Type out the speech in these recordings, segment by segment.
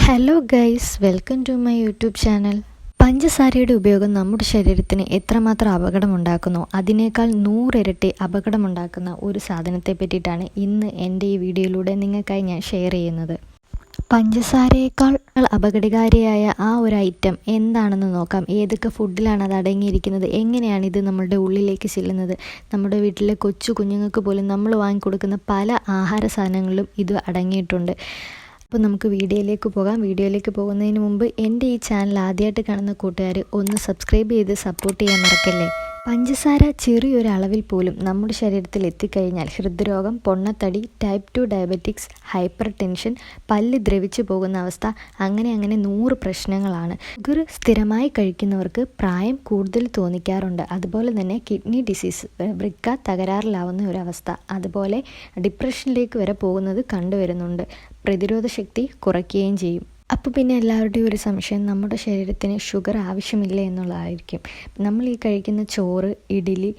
Hello guys, welcome to my YouTube channel. പഞ്ചസാരയുടെ ഉപയോഗം നമ്മുടെ ശരീരത്തിന് എത്രമാത്രം അപകടമുണ്ടാക്കുന്നോ അതിനേക്കാൾ 100 ഇരട്ടി അപകടമുണ്ടാക്കുന്ന ഒരു സാധനത്തെ പറ്റിയിട്ടാണ് ഇന്ന് എൻ്റെ ഈ വീഡിയോയിലൂടെ നിങ്ങൾക്കായി ഞാൻ ഷെയർ ചെയ്യുന്നത്. പഞ്ചസാരയേക്കാൾ അപകടകാരിയായ ആ ഒരു ഐറ്റം എന്താണെന്ന് നോക്കാം. ഏതൊക്കെ ഫുഡിലാണ് അത് അടങ്ങിയിരിക്കുന്നത്, എങ്ങനെയാണ് ഇത് നമ്മളുടെ ഉള്ളിലേക്ക് ചെല്ലുന്നത്. നമ്മുടെ വീട്ടിലെ കൊച്ചു കുഞ്ഞുങ്ങൾക്ക് പോലും നമ്മൾ വാങ്ങിക്കൊടുക്കുന്ന പല ആഹാര സാധനങ്ങളിലും ഇത് അടങ്ങിയിട്ടുണ്ട്. അപ്പോൾ നമുക്ക് വീഡിയോയിലേക്ക് പോകാം. വീഡിയോയിലേക്ക് പോകുന്നതിന് മുമ്പ് എൻ്റെ ഈ ചാനൽ ആദ്യമായിട്ട് കാണുന്ന കൂട്ടുകാർ ഒന്ന് സബ്സ്ക്രൈബ് ചെയ്ത് സപ്പോർട്ട് ചെയ്യാൻ മറക്കല്ലേ. പഞ്ചസാര ചെറിയൊരു അളവിൽ പോലും നമ്മുടെ ശരീരത്തിൽ എത്തിക്കഴിഞ്ഞാൽ ഹൃദ്രോഗം, പൊണ്ണത്തടി, ടൈപ്പ് 2 ഡയബറ്റിക്സ്, ഹൈപ്പർ ടെൻഷൻ, പല്ല് ദ്രവിച്ചു പോകുന്ന അവസ്ഥ, അങ്ങനെ 100 പ്രശ്നങ്ങളാണ്. ഷുഗർ സ്ഥിരമായി കഴിക്കുന്നവർക്ക് പ്രായം കൂടുതൽ തോന്നിക്കാറുണ്ട്. അതുപോലെ തന്നെ കിഡ്നി ഡിസീസ്, വൃക്ക തകരാറിലാവുന്ന ഒരവസ്ഥ, അതുപോലെ ഡിപ്രഷനിലേക്ക് വരെ പോകുന്നത് കണ്ടുവരുന്നുണ്ട്. പ്രതിരോധ ശക്തി കുറയ്ക്കുകയും ചെയ്യും. അപ്പോൾ പിന്നെ എല്ലാവരുടെയും ഒരു സംശയം, നമ്മുടെ ശരീരത്തിന് ഷുഗർ ആവശ്യമില്ല എന്നുള്ളതായിരിക്കും. നമ്മൾ ഈ കഴിക്കുന്ന ചോറ്, ഇഡ്ഡലി,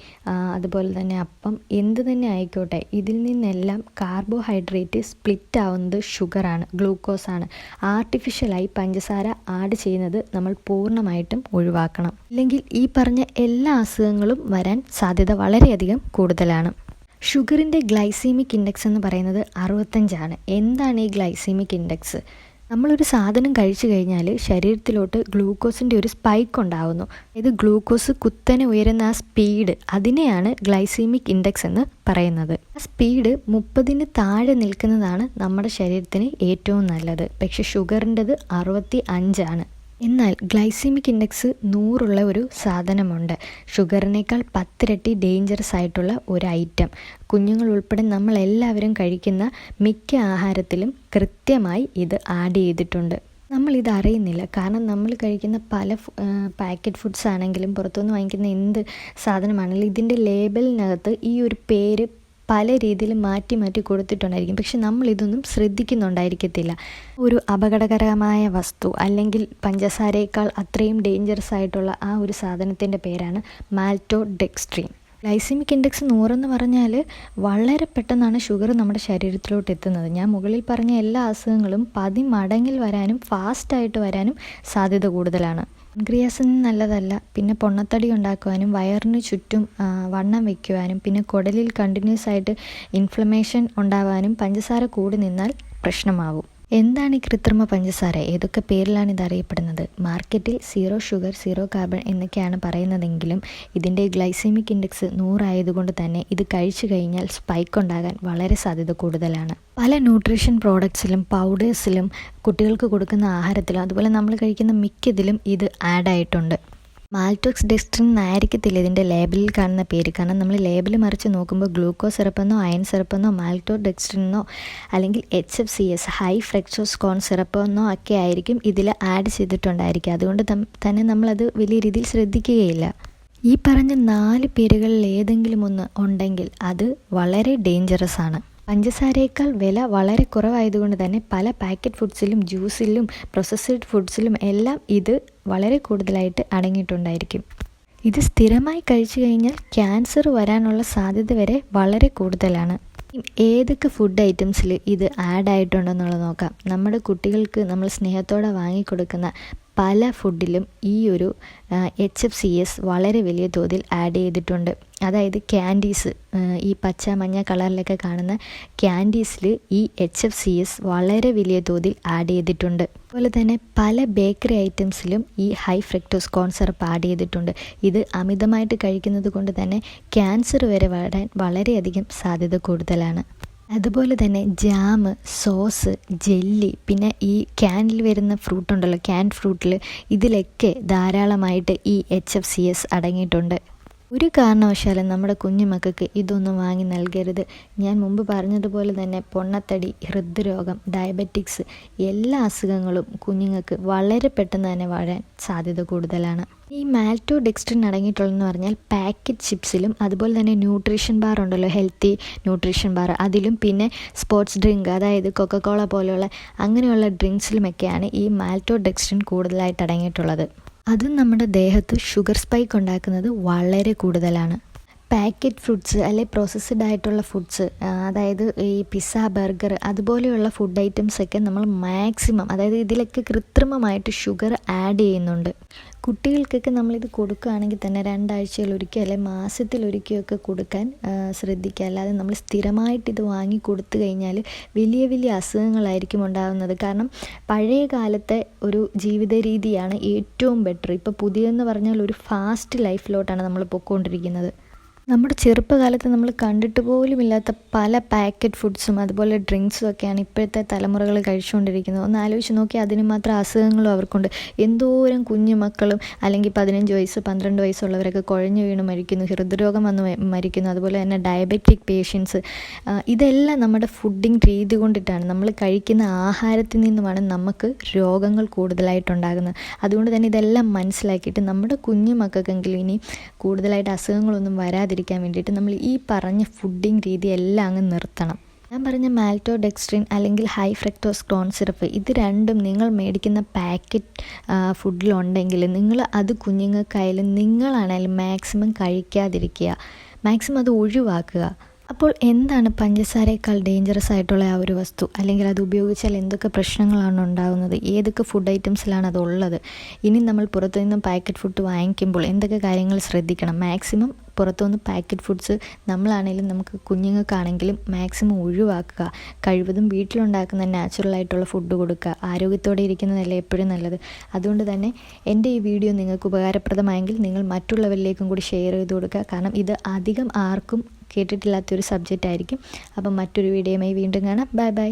അതുപോലെ തന്നെ അപ്പം, എന്ത് തന്നെ ആയിക്കോട്ടെ, ഇതിൽ നിന്നെല്ലാം കാർബോഹൈഡ്രേറ്റ് സ്പ്ലിറ്റ് ആവുന്നത് ഷുഗറാണ്, ഗ്ലൂക്കോസാണ്. ആർട്ടിഫിഷ്യലായി പഞ്ചസാര ആഡ് ചെയ്യുന്നത് നമ്മൾ പൂർണ്ണമായിട്ടും ഒഴിവാക്കണം. ഇല്ലെങ്കിൽ ഈ പറഞ്ഞ എല്ലാ അസുഖങ്ങളും വരാൻ സാധ്യത വളരെയധികം കൂടുതലാണ്. ഷുഗറിൻ്റെ ഗ്ലൈസീമിക് ഇൻഡെക്സ് എന്ന് പറയുന്നത് 65 ആണ്. എന്താണ് ഈ ഗ്ലൈസീമിക് ഇൻഡെക്സ്? നമ്മളൊരു സാധനം കഴിച്ചു കഴിഞ്ഞാൽ ശരീരത്തിലോട്ട് ഗ്ലൂക്കോസിൻ്റെ ഒരു സ്പൈക്ക് ഉണ്ടാകുന്നു. ഇത് ഗ്ലൂക്കോസ് കുത്തനെ ഉയരുന്ന ആ സ്പീഡ്, അതിനെയാണ് ഗ്ലൈസീമിക് ഇൻഡെക്സ് എന്ന് പറയുന്നത്. ആ സ്പീഡ് 30-ന് താഴെ നിൽക്കുന്നതാണ് നമ്മുടെ ശരീരത്തിന് ഏറ്റവും നല്ലത്. പക്ഷേ ഷുഗറിൻ്റെത് 65 ആണ്. എന്നാൽ ഗ്ലൈസീമിക് ഇൻഡെക്സ് 100 ഒരു സാധനമുണ്ട്. ഷുഗറിനേക്കാൾ 10 ഇരട്ടി ഡേഞ്ചറസ് ആയിട്ടുള്ള ഒരു ഐറ്റം. കുഞ്ഞുങ്ങൾ ഉൾപ്പെടെ നമ്മളെല്ലാവരും കഴിക്കുന്ന മിക്ക ആഹാരത്തിലും കൃത്യമായി ഇത് ആഡ് ചെയ്തിട്ടുണ്ട്. നമ്മളിത് അറിയുന്നില്ല. കാരണം നമ്മൾ കഴിക്കുന്ന പല പാക്കറ്റ് ഫുഡ്സ് ആണെങ്കിലും പുറത്തുനിന്ന് വാങ്ങിക്കുന്ന എന്ത് സാധനമാണെങ്കിലും ഇതിൻ്റെ ലേബലിനകത്ത് ഈ ഒരു പേര് പല രീതിയിൽ മാറ്റി കൊടുത്തിട്ടുണ്ടായിരിക്കും. പക്ഷെ നമ്മളിതൊന്നും ശ്രദ്ധിക്കുന്നുണ്ടായിരിക്കത്തില്ല. ഒരു അപകടകരമായ വസ്തു അല്ലെങ്കിൽ പഞ്ചസാരയേക്കാൾ അത്രയും ഡേഞ്ചറസ് ആയിട്ടുള്ള ആ ഒരു സാധനത്തിൻ്റെ പേരാണ് മാൽറ്റോഡെക്സ്ട്രിൻ. ഗ്ലൈസീമിക് ഇൻഡെക്സ് 100 എന്ന് പറഞ്ഞാൽ വളരെ പെട്ടെന്നാണ് ഷുഗർ നമ്മുടെ ശരീരത്തിലോട്ട് എത്തുന്നത്. ഞാൻ മുകളിൽ പറഞ്ഞ എല്ലാ അസുഖങ്ങളും 10 മടങ്ങിൽ വരാനും ഫാസ്റ്റായിട്ട് വരാനും സാധ്യത കൂടുതലാണ്. പാൻക്രിയാസിന് നല്ലതല്ല. പിന്നെ പൊണ്ണത്തടി ഉണ്ടാക്കുവാനും വയറിന് ചുറ്റും വണ്ണം വയ്ക്കുവാനും പിന്നെ കുടലിൽ കണ്ടിന്യൂസ് ആയിട്ട് ഇൻഫ്ലമേഷൻ ഉണ്ടാവാനും പഞ്ചസാര കൂടി നിന്നാൽ പ്രശ്നമാവും. എന്താണ് ഈ കൃത്രിമ പഞ്ചസാര? ഏതൊക്കെ പേരിലാണ് ഇത് അറിയപ്പെടുന്നത്? മാർക്കറ്റിൽ 0 ഷുഗർ 0 കാർബൺ എന്നൊക്കെയാണ് പറയുന്നതെങ്കിലും ഇതിൻ്റെ ഗ്ലൈസീമിക് ഇൻഡെക്സ് 100 ആയതുകൊണ്ട് തന്നെ ഇത് കഴിച്ചു കഴിഞ്ഞാൽ സ്പൈക്ക് ഉണ്ടാകാൻ വളരെ സാധ്യത കൂടുതലാണ്. പല ന്യൂട്രീഷൻ പ്രോഡക്ട്സിലും പൗഡേഴ്സിലും കുട്ടികൾക്ക് കൊടുക്കുന്ന ആഹാരത്തിലും അതുപോലെ നമ്മൾ കഴിക്കുന്ന മിക്കതിലും ഇത് ആഡായിട്ടുണ്ട്. മാൽറ്റോഡെക്സ്ട്രിൻ എന്നായിരിക്കത്തില്ല ഇതിൻ്റെ ലേബലിൽ കാണുന്ന പേര്. കാരണം നമ്മൾ ലേബിൾ മറിച്ച് നോക്കുമ്പോൾ ഗ്ലൂക്കോസ് സിറപ്പെന്നോ അയൺ സിറപ്പെന്നോ മാൽറ്റോഡെക്സ്ട്രിനെന്നോ അല്ലെങ്കിൽ HFCS ഹൈ ഫ്രക്ടോസ് കോൺ സിറപ്പെന്നോ ഒക്കെ ആയിരിക്കും ഇതിൽ ആഡ് ചെയ്തിട്ടുണ്ടായിരിക്കുക. അതുകൊണ്ട് തന്നെ നമ്മളത് വലിയ രീതിയിൽ ശ്രദ്ധിക്കുകയില്ല. ഈ പറഞ്ഞ 4 പേരുകളിൽ ഏതെങ്കിലും ഒന്ന് ഉണ്ടെങ്കിൽ അത് വളരെ ഡേഞ്ചറസ് ആണ്. പഞ്ചസാരയേക്കാൾ വില വളരെ കുറവായതുകൊണ്ട് തന്നെ പല പാക്കറ്റ് ഫുഡ്സിലും ജ്യൂസിലും പ്രോസസ്ഡ് ഫുഡ്സിലും എല്ലാം ഇത് വളരെ കൂടുതലായിട്ട് അടങ്ങിയിട്ടുണ്ടായിരിക്കും. ഇത് സ്ഥിരമായി കഴിച്ചു കഴിഞ്ഞാൽ ക്യാൻസർ വരാനുള്ള സാധ്യത വരെ വളരെ കൂടുതലാണ്. ഏതൊക്കെ ഫുഡ് ഐറ്റംസിൽ ഇത് ആഡ് ആയിട്ടുണ്ടെന്നുള്ളത് നോക്കാം. നമ്മുടെ കുട്ടികൾക്ക് നമ്മൾ സ്നേഹത്തോടെ വാങ്ങിക്കൊടുക്കുന്ന പല ഫുഡിലും ഈ ഒരു HFCS വളരെ വലിയ തോതിൽ ആഡ് ചെയ്തിട്ടുണ്ട്. അതായത് ക്യാൻഡീസ്, ഈ പച്ച മഞ്ഞ കളറിലൊക്കെ കാണുന്ന ക്യാൻഡീസിൽ ഈ HFCS വളരെ വലിയ തോതിൽ ആഡ് ചെയ്തിട്ടുണ്ട്. അതുപോലെ തന്നെ പല ബേക്കറി ഐറ്റംസിലും ഈ ഹൈ ഫ്രക്ടോസ് കോൺ സിറപ്പ് ആഡ് ചെയ്തിട്ടുണ്ട്. ഇത് അമിതമായിട്ട് കഴിക്കുന്നത് കൊണ്ട് തന്നെ ക്യാൻസർ വരെ വരാൻ വളരെയധികം സാധ്യത കൂടുതലാണ്. അതുപോലെ തന്നെ ജാം, സോസ്, ജെല്ലി, പിന്നെ ഈ ക്യാനിൽ വരുന്ന ഫ്രൂട്ട് ഉണ്ടല്ലോ, ക്യാൻ ഫ്രൂട്ടിൽ, ഇതിലൊക്കെ ധാരാളമായിട്ട് ഈ HFCS അടങ്ങിയിട്ടുണ്ട്. ഒരു കാരണവശാലും നമ്മുടെ കുഞ്ഞുമക്കൾക്ക് ഇതൊന്നും വാങ്ങി നൽകരുത്. ഞാൻ മുമ്പ് പറഞ്ഞതുപോലെ തന്നെ പൊണ്ണത്തടി, ഹൃദ്രോഗം, ഡയബറ്റിക്സ് എല്ലാ അസുഖങ്ങളും കുഞ്ഞുങ്ങൾക്ക് വളരെ പെട്ടെന്ന് തന്നെ വരാൻ സാധ്യത കൂടുതലാണ്. ഈ മാൽറ്റോഡെക്സ്ട്രിൻ അടങ്ങിയിട്ടുള്ളതെന്ന് പറഞ്ഞാൽ പാക്കറ്റ് ചിപ്സിലും അതുപോലെ തന്നെ ന്യൂട്രീഷൻ ബാർ ഉണ്ടല്ലോ, ഹെൽത്തി ന്യൂട്രീഷൻ ബാർ, അതിലും പിന്നെ സ്പോർട്സ് ഡ്രിങ്ക് അതായത് കൊക്കക്കോള പോലെയുള്ള അങ്ങനെയുള്ള ഡ്രിങ്ക്സിലുമൊക്കെയാണ് ഈ മാൽറ്റോഡെക്സ്ട്രിൻ കൂടുതലായിട്ട് അടങ്ങിയിട്ടുള്ളത്. അതും നമ്മുടെ ദേഹത്ത് ഷുഗർ സ്പൈക്ക് ഉണ്ടാക്കുന്നത് വളരെ കൂടുതലാണ്. പാക്കറ്റ് ഫുഡ്സ് അല്ലെ പ്രോസസ്ഡ് ആയിട്ടുള്ള ഫുഡ്സ്, അതായത് ഈ പിസ്സ, ബർഗർ അതുപോലെയുള്ള ഫുഡ് ഐറ്റംസൊക്കെ നമ്മൾ മാക്സിമം, അതായത് ഇതിലൊക്കെ കൃത്രിമമായിട്ട് ഷുഗർ ആഡ് ചെയ്യുന്നുണ്ട്. കുട്ടികൾക്കൊക്കെ നമ്മളിത് കൊടുക്കുകയാണെങ്കിൽ തന്നെ 2 ആഴ്ചയിലൊരിക്കൽ അല്ലെങ്കിൽ മാസത്തിലൊരിക്കലൊക്കെ കൊടുക്കാൻ ശ്രദ്ധിക്കുക. അല്ലാതെ നമ്മൾ സ്ഥിരമായിട്ട് ഇത് വാങ്ങി കൊടുത്തു കഴിഞ്ഞാൽ വലിയ വലിയ അസുഖങ്ങളായിരിക്കും ഉണ്ടാകുന്നത്. കാരണം പഴയ കാലത്തെ ഒരു ജീവിത രീതിയാണ് ഏറ്റവും ബെറ്റർ. ഇപ്പോൾ പുതിയതെന്ന് പറഞ്ഞാൽ ഒരു ഫാസ്റ്റ് ലൈഫിലോട്ടാണ് നമ്മൾ പൊയ്ക്കൊണ്ടിരിക്കുന്നത്. നമ്മുടെ ചെറുപ്പകാലത്ത് നമ്മൾ കണ്ടിട്ട് പോലുമില്ലാത്ത പല പാക്കറ്റ് ഫുഡ്സും അതുപോലെ ഡ്രിങ്ക്സും ഒക്കെയാണ് ഇപ്പോഴത്തെ തലമുറകൾ കഴിച്ചുകൊണ്ടിരിക്കുന്നത്. ഒന്ന് ആലോചിച്ച് നോക്കിയാൽ അതിന് മാത്രം അസുഖങ്ങളും അവർക്കുണ്ട്. എന്തോരം കുഞ്ഞു മക്കളും അല്ലെങ്കിൽ 15 വയസ്സ് 12 വയസ്സുള്ളവരൊക്കെ കുഴഞ്ഞു വീണ് മരിക്കുന്നു, ഹൃദ്രോഗം വന്ന് മരിക്കുന്നു. അതുപോലെ തന്നെ ഡയബറ്റിക് പേഷ്യൻസ്. ഇതെല്ലാം നമ്മുടെ ഫുഡിങ് രീതി കൊണ്ടിട്ടാണ്, നമ്മൾ കഴിക്കുന്ന ആഹാരത്തിൽ നിന്നുമാണ് നമുക്ക് രോഗങ്ങൾ കൂടുതലായിട്ടുണ്ടാകുന്നത്. അതുകൊണ്ട് തന്നെ ഇതെല്ലാം മനസ്സിലാക്കിയിട്ട് നമ്മുടെ കുഞ്ഞു മക്കൾക്കെങ്കിലും ഇനി കൂടുതലായിട്ട് അസുഖങ്ങളൊന്നും വരാതിരിക്കാൻ വേണ്ടിയിട്ട് നമ്മൾ ഈ പറഞ്ഞ ഫുഡിങ് രീതി എല്ലാം അങ്ങ് നിർത്തണം. ഞാൻ പറഞ്ഞ മാൽറ്റോഡെക്സ്ട്രിൻ അല്ലെങ്കിൽ ഹൈ ഫ്രക്ടോസ് കോൺ സിറപ്പ്, ഇത് രണ്ടും നിങ്ങൾ മേടിക്കുന്ന പാക്കറ്റ് ഫുഡിലുണ്ടെങ്കിൽ നിങ്ങൾ അത് കുഞ്ഞുങ്ങൾക്കായാലും നിങ്ങളാണെങ്കിലും മാക്സിമം കഴിക്കാതിരിക്കുക, മാക്സിമം അത് ഒഴിവാക്കുക. അപ്പോൾ എന്താണ് പഞ്ചസാരയേക്കാൾ ഡേഞ്ചറസ് ആയിട്ടുള്ള ആ ഒരു വസ്തു, അല്ലെങ്കിൽ അത് ഉപയോഗിച്ചാൽ എന്തൊക്കെ പ്രശ്നങ്ങളാണ് ഉണ്ടാകുന്നത്, ഏതൊക്കെ ഫുഡ് ഐറ്റംസിലാണ് അതുള്ളത്? ഇനി നമ്മൾ പുറത്തുനിന്നും പാക്കറ്റ് ഫുഡ് വാങ്ങിക്കുമ്പോൾ എന്തൊക്കെ കാര്യങ്ങൾ ശ്രദ്ധിക്കണം? മാക്സിമം പുറത്തുനിന്ന് പാക്കറ്റ് ഫുഡ്സ് നമ്മളാണെങ്കിലും നമുക്ക് കുഞ്ഞുങ്ങൾക്കാണെങ്കിലും മാക്സിമം ഒഴിവാക്കുക. കഴിവതും വീട്ടിലുണ്ടാക്കുന്ന നാച്ചുറലായിട്ടുള്ള ഫുഡ് കൊടുക്കുക. ആരോഗ്യത്തോടെ ഇരിക്കുന്നതല്ലേ എപ്പോഴും നല്ലത്. അതുകൊണ്ട് തന്നെ എൻ്റെ ഈ വീഡിയോ നിങ്ങൾക്ക് ഉപകാരപ്രദമായെങ്കിൽ നിങ്ങൾ മറ്റുള്ളവരിലേക്കും കൂടി ഷെയർ ചെയ്ത് കൊടുക്കുക. കാരണം ഇത് അധികം ആർക്കും കേട്ടിട്ടില്ലാത്തൊരു സബ്ജക്റ്റ് ആയിരിക്കും. അപ്പം മറ്റൊരു വീഡിയോയുമായി വീണ്ടും കാണാം. Bye bye.